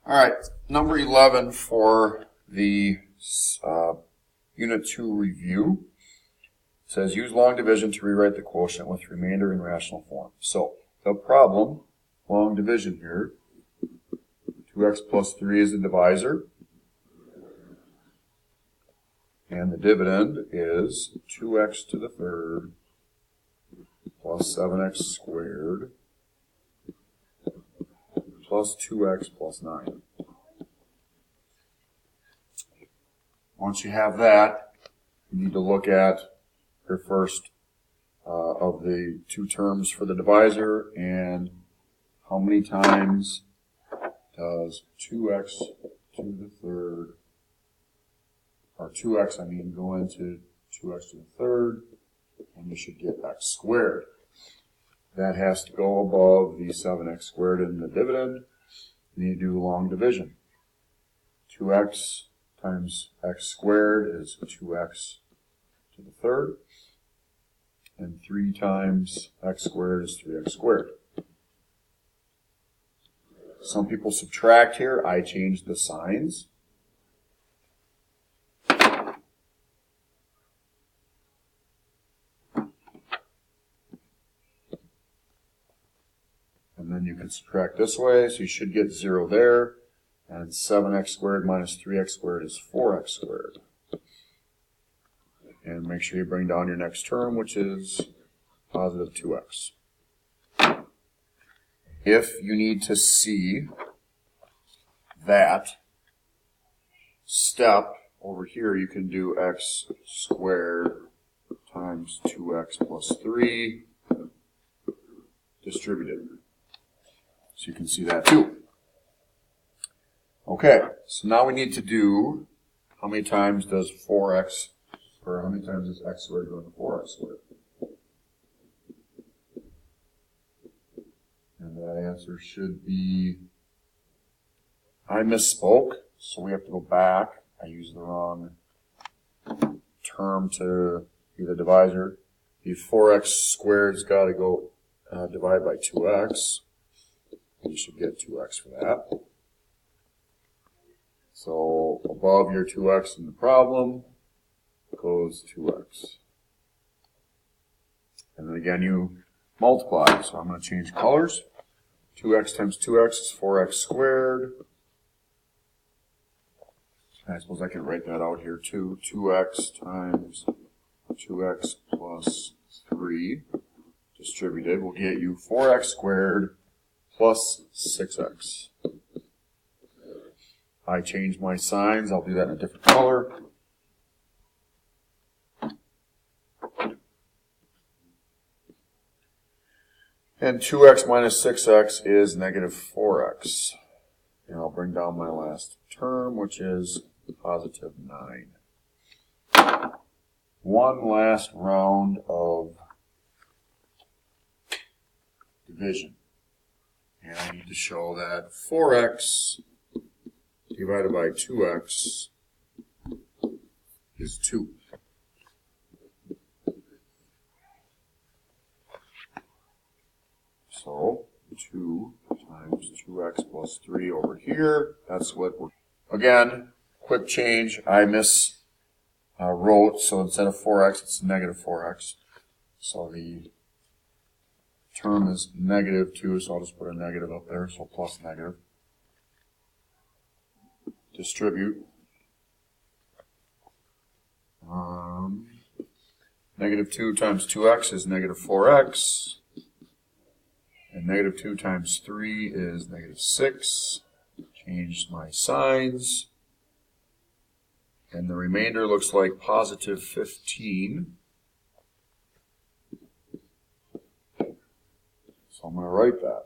All right, number 11 for the Unit 2 review. It says use long division to rewrite the quotient with remainder in rational form. So the problem, long division here, 2x plus 3 is the divisor. And the dividend is 2x to the third plus 7x squared plus 2x plus 9. Once you have that, you need to look at your first of the two terms for the divisor and how many times does 2x to the third, or 2x, go into 2x to the third, and you should get x squared. That has to go above the 7x squared in the dividend. You need to do long division. 2x times x squared is 2x to the third. And 3 times x squared is 3x squared. Some people subtract here. I changed the signs. And then you can subtract this way, so you should get 0 there. And 7x squared minus 3x squared is 4x squared. And make sure you bring down your next term, which is positive 2x. If you need to see that step over here, you can do x squared times 2x plus 3 distributed. So you can see that too. Okay, so now we need to do how many times does 4x, or how many times does x squared go into 4x squared? And that answer should be, I misspoke, so we have to go back. I used the wrong term to be the divisor. The 4x squared's got to go divide by 2x. You should get 2x for that. So above your 2x in the problem goes 2x. And then again you multiply. So I'm going to change colors. 2x times 2x is 4x squared. I suppose I could write that out here too. 2x times 2x plus 3 distributed will get you 4x squared plus 6x. I changed my signs. I'll do that in a different color. And 2x minus 6x is negative 4x. And I'll bring down my last term, which is positive 9. One last round of division. And I need to show that 4x divided by 2x is 2. So 2 times 2x plus 3 over here. That's what we're... Again, quick change. I wrote, so instead of 4x, it's negative 4x. So the term is negative 2, so I'll just put a negative up there, so plus negative. Distribute. Negative 2 times 2x is negative 4x. And negative 2 times 3 is negative 6. Changed my signs. And the remainder looks like positive 15. So I'm going to write that.